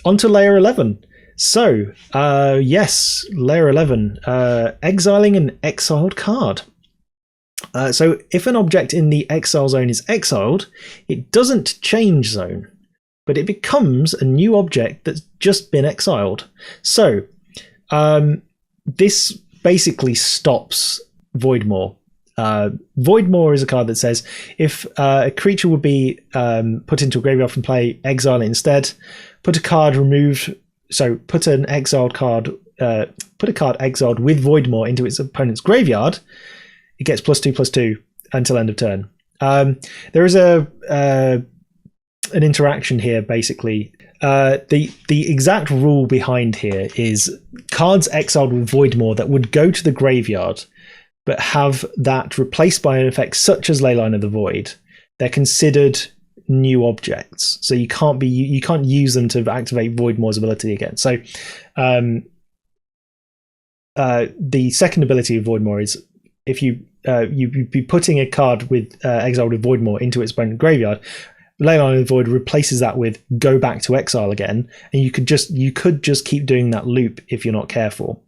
On to layer 11. So, yes, layer 11. Exiling an exiled card. So if an object in the exile zone is exiled, it doesn't change zone, but it becomes a new object that's just been exiled. So this basically stops Voidmaw. Voidmaw is a card that says if a creature would be put into a graveyard from play, exile it instead. Put a card removed. So put an exiled card. Put a card exiled with Voidmaw into its opponent's graveyard. It gets +2/+2 until end of turn. There is an interaction here. Basically, the exact rule behind here is cards exiled with Voidmaw that would go to the graveyard, but have that replaced by an effect such as Leyline of the Void. They're considered new objects, so you can't use them to activate Voidmaw's ability again. So, the second ability of Voidmaw is if you'd be putting a card with exiled with Voidmaw into its opponent's graveyard, Leyline of the Void replaces that with go back to exile again, and you could just keep doing that loop if you're not careful.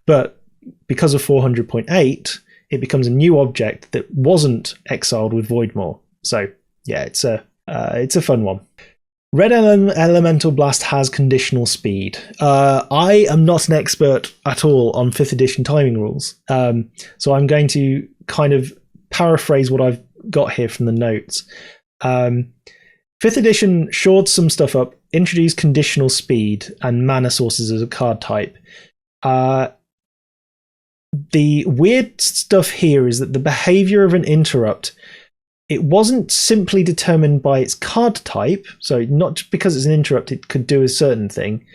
But because of 400.8, it becomes a new object that wasn't exiled with Voidmaw. So yeah, it's a fun one. Red Elemental Blast has conditional speed. I am not an expert at all on 5th edition timing rules, so I'm going to kind of paraphrase what I've got here from the notes. 5th edition shored some stuff up, introduced conditional speed and mana sources as a card type. The weird stuff here is that the behavior of an interrupt, it wasn't simply determined by its card type, so not just because it's an interrupt it could do a certain thing.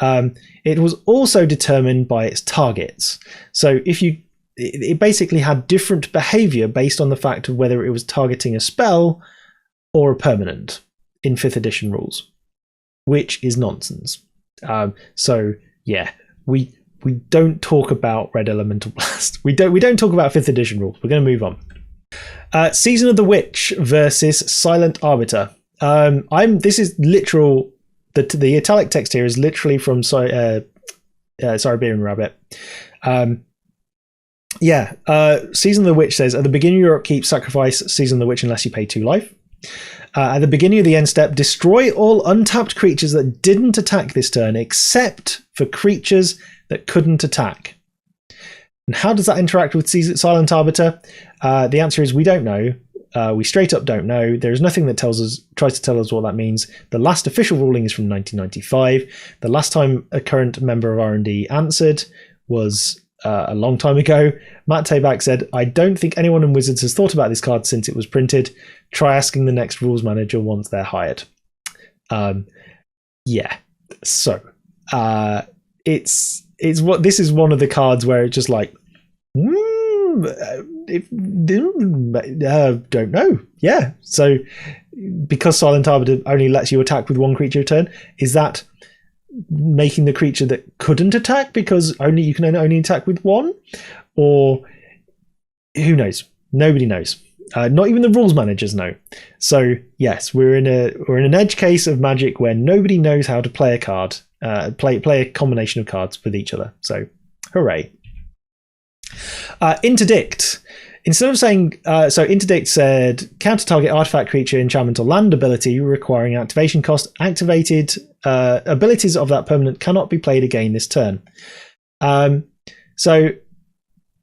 It was also determined by its targets. So it basically had different behavior based on the fact of whether it was targeting a spell or a permanent in 5th edition rules, which is nonsense. So yeah, we don't talk about Red Elemental Blast. We don't talk about 5th edition rules. We're going to move on. Season of the Witch versus Silent Arbiter. This is literal. The italic text here is literally from Siberian Rabbit. Season of the Witch says, at the beginning of your upkeep, sacrifice Season of the Witch unless you pay 2 life. At the beginning of the end step, destroy all untapped creatures that didn't attack this turn, except for creatures that couldn't attack. And how does that interact with Silent Arbiter? The answer is we don't know. We straight up don't know. There is nothing that tries to tell us what that means. The last official ruling is from 1995. The last time a current member of R&D answered was a long time ago. Matt Tabak said, I don't think anyone in Wizards has thought about this card since it was printed. Try asking the next rules manager once they're hired. So this is one of the cards where it's just like, don't know. Yeah. So because Silent Arbiter only lets you attack with one creature a turn, is that making the creature that couldn't attack because you can only attack with one? Or who knows? Nobody knows. Not even the rules managers know. So yes, we're in an edge case of Magic where nobody knows how to play a card, play a combination of cards with each other. So hooray. Interdict. Instead of saying, Interdict said, counter target artifact, creature, enchantment, or land ability requiring activation cost. Activated abilities of that permanent cannot be played again this turn. So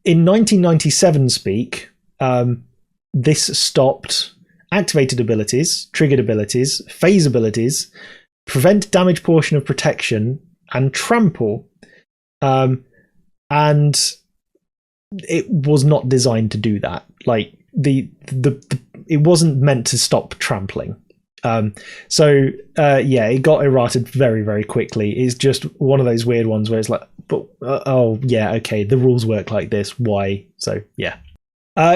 in 1997 speak, this stopped activated abilities, triggered abilities, phase abilities, prevent damage portion of protection, and trample. And it was not designed to do that. Like it wasn't meant to stop trampling. It got errated very, very quickly. It's just one of those weird ones where it's like, the rules work like this. Why? So yeah.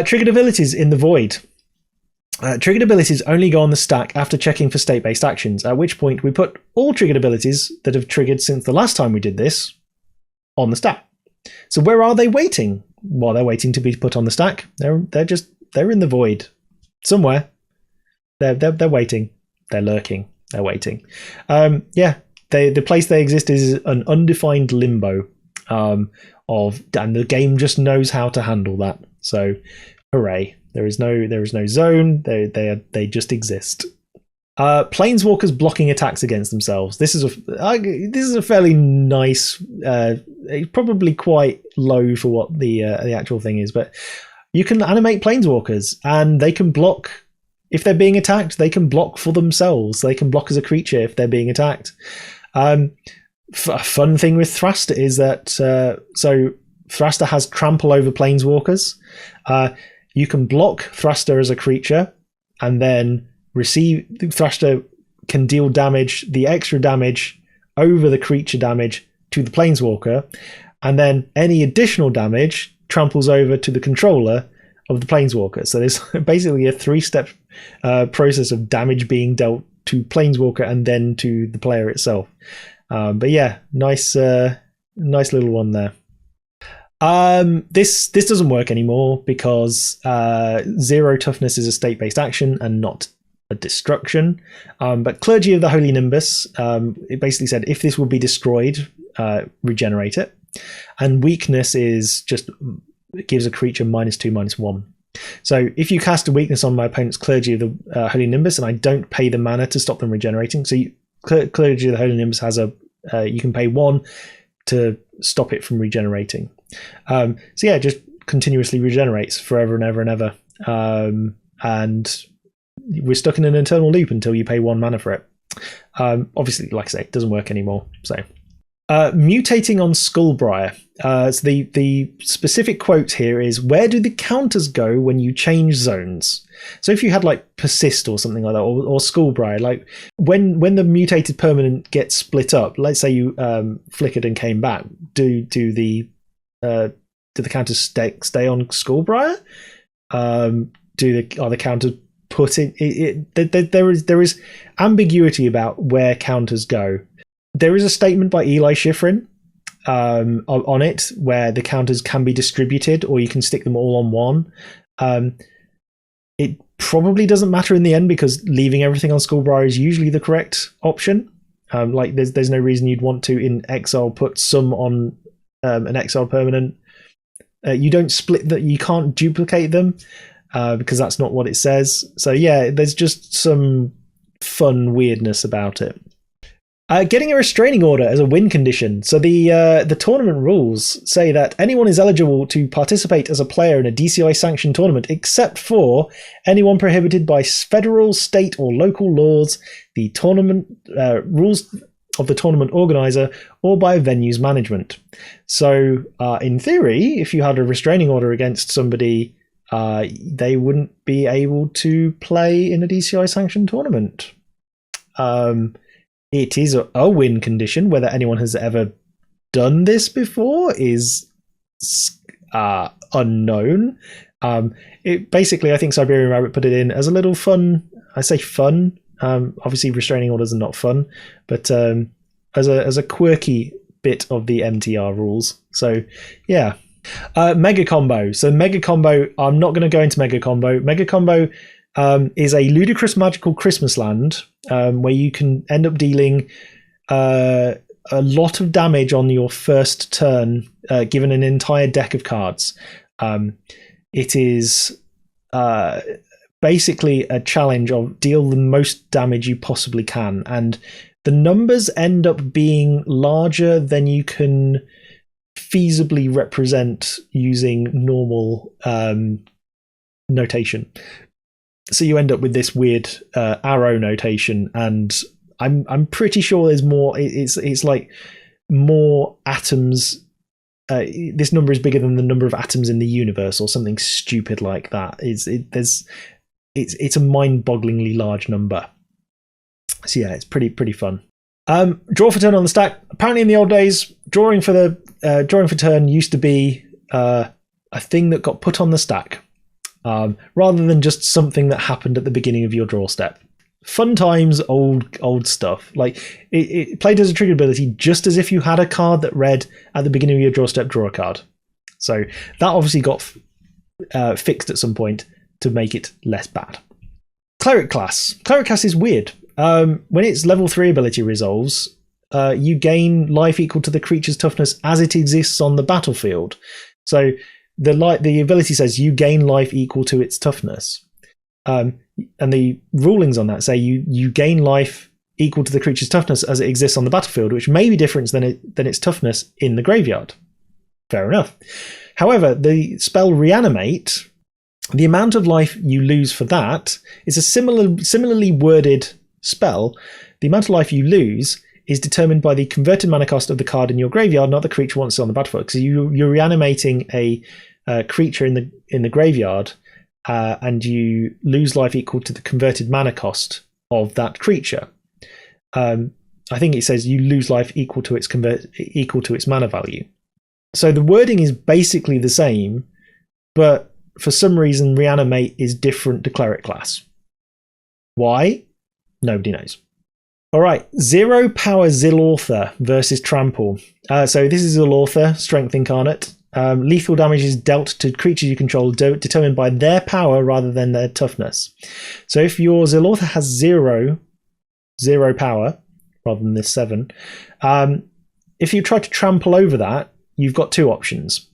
Triggered abilities in the void. Triggered abilities only go on the stack after checking for state-based actions, at which point we put all triggered abilities that have triggered since the last time we did this on the stack. So where are they waiting? While they're waiting to be put on the stack, they're in the void somewhere. They're waiting. They're lurking. They're waiting. the place they exist is an undefined limbo and the game just knows how to handle that. So hooray. There is no zone. They just exist. Planeswalkers blocking attacks against themselves. This is a fairly nice, probably quite low for what the actual thing is, but you can animate Planeswalkers and they can block if they're being attacked. They can block for themselves. They can block as a creature if they're being attacked. A fun thing with Thraster is that so Thraster has trample over Planeswalkers. You can block Thraster as a creature and then Thraster can deal damage, the extra damage over the creature damage to the Planeswalker, and then any additional damage tramples over to the controller of the Planeswalker. So there's basically a 3-step process of damage being dealt to Planeswalker and then to the player itself. But yeah, nice little one there. This doesn't work anymore because 0 toughness is a state-based action and not a destruction. But Clergy of the Holy Nimbus, it basically said if this will be destroyed, regenerate it. And weakness is just it gives a creature -2/-1. So if you cast a weakness on my opponent's Clergy of the Holy Nimbus and I don't pay the mana to stop them regenerating, so Clergy of the Holy Nimbus has you can pay 1 to stop it from regenerating. So yeah, it just continuously regenerates forever and ever and ever. And we're stuck in an eternal loop until you pay 1 mana for it. Obviously, like I say, it doesn't work anymore. So mutating on Skullbriar. So the specific quote here is, where do the counters go when you change zones? So if you had like persist or something like that, or Skullbriar, like when the mutated permanent gets split up, let's say you flickered and came back, do the counters stay on Skullbriar? Are the counters put in? There is ambiguity about where counters go. There is a statement by Eli Schifrin on it where the counters can be distributed, or you can stick them all on one. It probably doesn't matter in the end because leaving everything on Skullbriar is usually the correct option. Like there's no reason you'd want to in Exile put some on an Exile permanent. You don't split that. You can't duplicate them because that's not what it says. So yeah, there's just some fun weirdness about it. Getting a restraining order as a win condition. So the tournament rules say that anyone is eligible to participate as a player in a DCI sanctioned tournament except for anyone prohibited by federal, state, or local laws, the tournament rules of the tournament organizer, or by venue's management. So in theory, if you had a restraining order against somebody, they wouldn't be able to play in a DCI sanctioned tournament. It is a win condition. Whether anyone has ever done this before is unknown. It basically, I think Siberian Rabbit put it in as a little fun. I say fun. Obviously, restraining orders are not fun, but as a quirky bit of the MTR rules. So yeah, Megacombo. So Megacombo. I'm not going to go into Megacombo. Megacombo is a ludicrous magical Christmas land where you can end up dealing a lot of damage on your first turn, given an entire deck of cards. It is basically a challenge of deal the most damage you possibly can, and the numbers end up being larger than you can feasibly represent using normal notation. So you end up with this weird arrow notation, and I'm pretty sure there's more. It's like more atoms. This number is bigger than the number of atoms in the universe, or something stupid like that. It's a mind-bogglingly large number. So yeah, it's pretty fun. Draw for turn on the stack. Apparently, in the old days, drawing for turn used to be a thing that got put on the stack. Rather than just something that happened at the beginning of your draw step. Fun times, old stuff. Like it played as a trigger ability, just as if you had a card that read at the beginning of your draw step, draw a card. So that obviously got fixed at some point to make it less bad. Cleric Class. Cleric Class is weird. When its level 3 ability resolves, you gain life equal to the creature's toughness as it exists on the battlefield. So the ability says you gain life equal to its toughness. And the rulings on that say you gain life equal to the creature's toughness as it exists on the battlefield, which may be different than its toughness in the graveyard. Fair enough. However, the spell Reanimate, the amount of life you lose for that is a similarly worded spell. The amount of life you lose is determined by the converted mana cost of the card in your graveyard, not the creature once it's on the battlefield. So you're reanimating a creature in the graveyard, and you lose life equal to the converted mana cost of that creature. I think it says you lose life equal to its mana value. So the wording is basically the same, but for some reason Reanimate is different to Cleric Class. Why? Nobody knows. All right, 0 power Zilortha versus Trample. So this is Zilortha, Strength Incarnate. Lethal damage is dealt to creatures you control determined by their power rather than their toughness. So if your Zilortha has 0 power, rather than this 7, if you try to trample over that, you've got 2 options.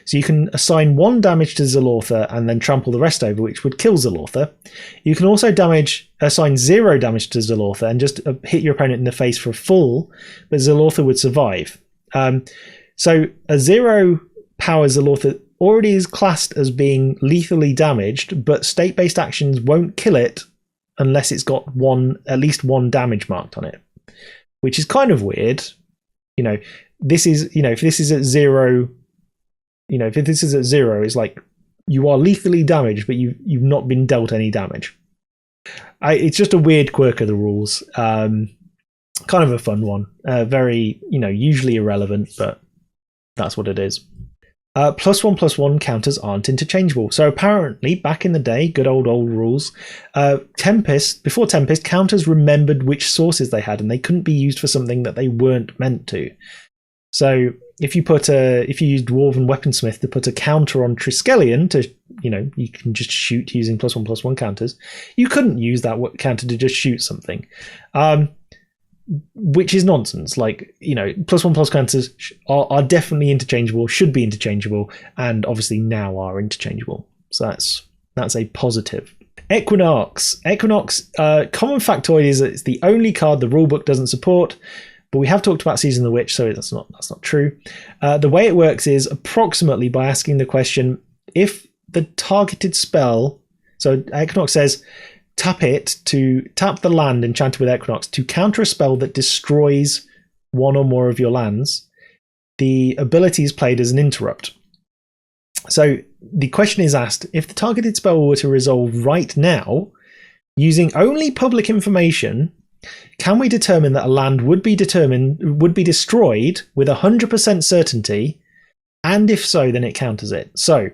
So you can assign 1 damage to Zilortha and then trample the rest over, which would kill Zilortha. You can also assign 0 damage to Zilortha and just hit your opponent in the face for full, but Zilortha would survive. So a 0 power Zilortha already is classed as being lethally damaged, but state-based actions won't kill it unless it's got at least 1 damage marked on it, which is kind of weird. If this is at 0, if this is at 0, it's like you are lethally damaged, but you've not been dealt any damage. It's just a weird quirk of the rules. Kind of a fun one. Very, usually irrelevant, but that's what it is. +1/+1 counters aren't interchangeable. So apparently, back in the day, good old rules, before Tempest, counters remembered which sources they had, and they couldn't be used for something that they weren't meant to. So if you used Dwarven Weaponsmith to put a counter on Triskelion to, you can just shoot using +1/+1 counters, you couldn't use that counter to just shoot something. Which is nonsense. Like, +1/+1 counters are definitely interchangeable, should be interchangeable, and obviously now are interchangeable. So that's a positive. Equinox. Common factoid is that it's the only card the rulebook doesn't support, but we have talked about Season of the Witch, so that's not true. The way it works is approximately by asking the question, if the targeted spell, so Equinox says, tap the land enchanted with Equinox to counter a spell that destroys 1 or more of your lands. The ability is played as an interrupt. So the question is asked, if the targeted spell were to resolve right now, using only public information, can we determine that a land would be destroyed with 100% certainty? And if so, then it counters it. So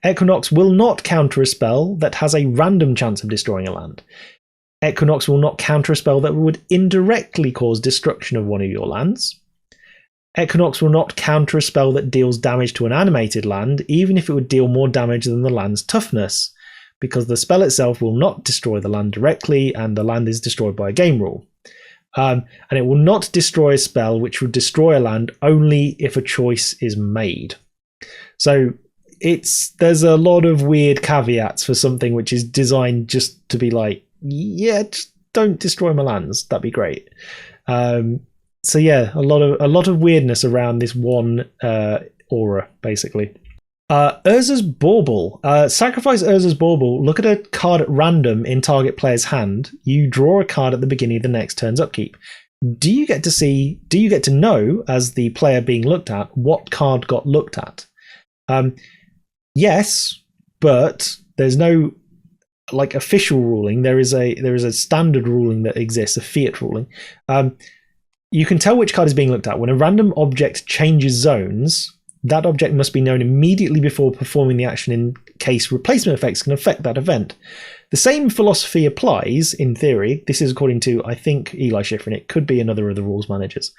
Equinox will not counter a spell that has a random chance of destroying a land. Equinox will not counter a spell that would indirectly cause destruction of one of your lands. Equinox will not counter a spell that deals damage to an animated land, even if it would deal more damage than the land's toughness, because the spell itself will not destroy the land directly, and the land is destroyed by a game rule. And it will not destroy a spell which would destroy a land only if a choice is made. So there's a lot of weird caveats for something which is designed just to be like, yeah, just don't destroy my lands. That'd be great. So yeah, a lot of weirdness around this one aura, basically. Urza's Bauble. Sacrifice Urza's Bauble. Look at a card at random in target player's hand. You draw a card at the beginning of the next turn's upkeep. Do you get to know, as the player being looked at, what card got looked at? Yes, but there's no official ruling. There is a standard ruling that exists, a fiat ruling. You can tell which card is being looked at when a random object changes zones. That object must be known immediately before performing the action in case replacement effects can affect that event. The same philosophy applies, in theory. This is according to, I think, Eli Schifrin. It could be another of the rules managers.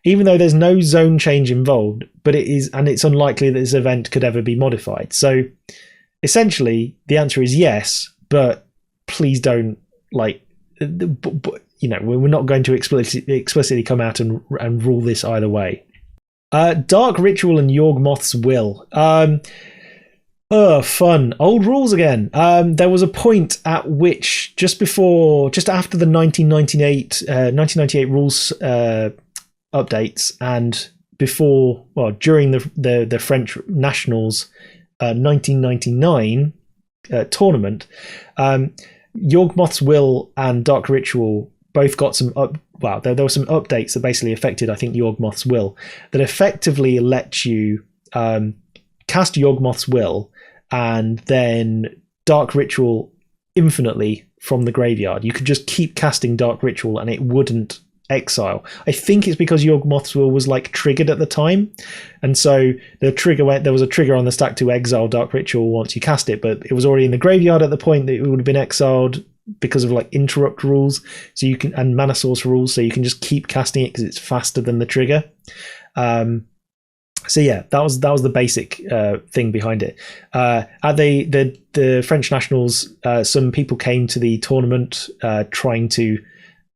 Even though there's no zone change involved, but it's unlikely that this event could ever be modified. So essentially, the answer is yes, but please don't, we're not going to explicitly come out and rule this either way. Dark Ritual and Yawg Moth's Will. Fun. Old rules again. There was a point at which just after the 1998 rules updates, and during the French Nationals 1999 tournament, Yawg Moth's Will and Dark Ritual both got there were some updates that basically affected, I think, Yawg Moth's Will, that effectively let you cast Yawg Moth's Will and then Dark Ritual infinitely from the graveyard. You could just keep casting Dark Ritual and it wouldn't exile. I think it's because Yawg Moth's Will was triggered at the time, and so there was a trigger on the stack to exile Dark Ritual once you cast it, but it was already in the graveyard at the point that it would have been exiled because of interrupt rules, and mana source rules, so you can just keep casting it because it's faster than the trigger. So yeah, that was the basic thing behind it. At the French Nationals, some people came to the tournament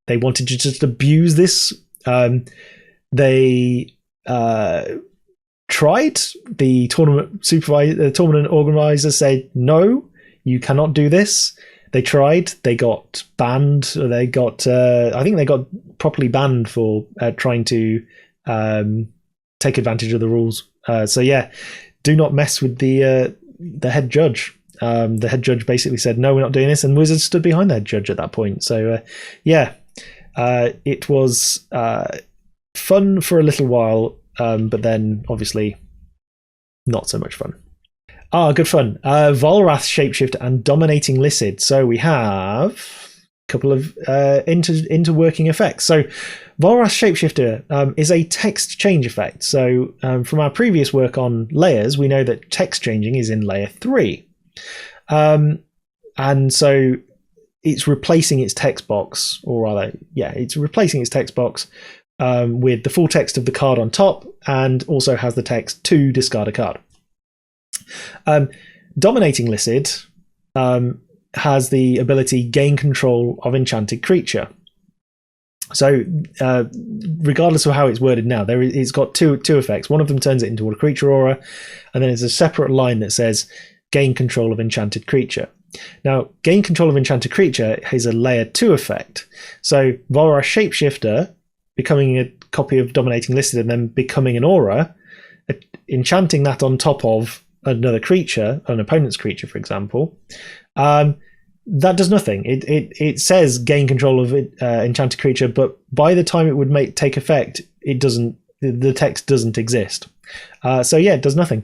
they wanted to just abuse this. They tried. The tournament organizer said, no, you cannot do this. They tried. They got banned. Or I think they got properly banned for trying to take advantage of the rules. So yeah, do not mess with the head judge. The head judge basically said, no, we're not doing this, and Wizards stood behind the head judge at that point. So it was fun for a little while, but then obviously not so much fun. Good fun. Volrath, Shapeshifter, and Dominating Licid. So we have a couple of interworking effects. So Volrath Shapeshifter is a text change effect. So from our previous work on layers, we know that text changing is in layer 3. And so it's replacing its text box, it's replacing its text box with the full text of the card on top, and also has the text to discard a card. Dominating Licid has the ability gain control of enchanted creature. So regardless of how it's worded now, it's got two effects. One of them turns it into a creature aura, and then there's a separate line that says gain control of enchanted creature. Now, gain control of enchanted creature is a layer 2 effect. So Volrath Shapeshifter becoming a copy of Dominating Licid and then becoming an aura, enchanting that on top of another creature, an opponent's creature, for example, that does nothing. It says gain control of enchanted creature, but by the time it would take effect, the text doesn't exist. So yeah, it does nothing,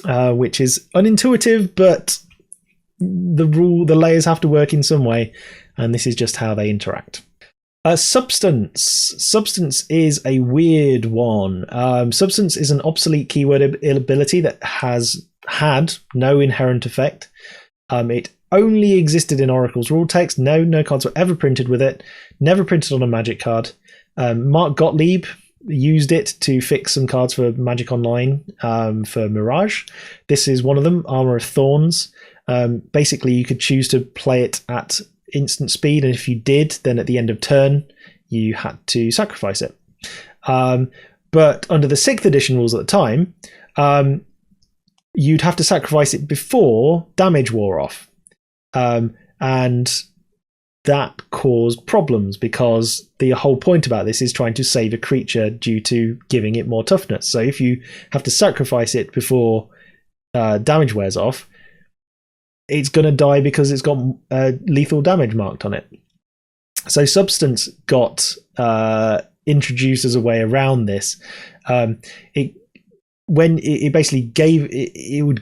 which is unintuitive, but the layers have to work in some way, and this is just how they interact. Substance is a weird one. Substance is an obsolete keyword ability that has had no inherent effect. It only existed in Oracle's rule text. No cards were ever printed with it. Never printed on a Magic card. Mark Gottlieb used it to fix some cards for Magic Online for Mirage. This is one of them, Armor of Thorns. Basically, you could choose to play it at instant speed, and if you did, then at the end of turn you had to sacrifice it. But under the 6th edition rules at the time, you'd have to sacrifice it before damage wore off, and that caused problems because the whole point about this is trying to save a creature due to giving it more toughness. So if you have to sacrifice it before damage wears off, it's going to die because it's got lethal damage marked on it. So Substance got introduced as a way around this. It would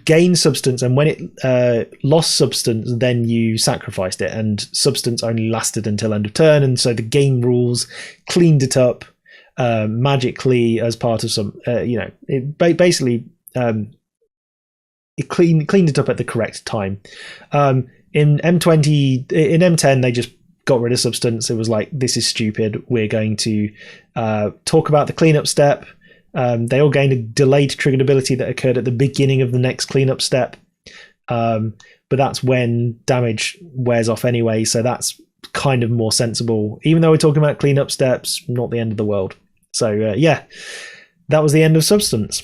gain substance, and when it lost substance, then you sacrificed it, and substance only lasted until end of turn. And so the game rules cleaned it up magically as part of some, it basically. It cleaned it up at the correct time. In M10, they just got rid of substance. It was like, this is stupid. We're going to talk about the cleanup step. They all gained a delayed triggered ability that occurred at the beginning of the next cleanup step. But that's when damage wears off anyway. So that's kind of more sensible. Even though we're talking about cleanup steps, not the end of the world. So yeah, that was the end of Substance.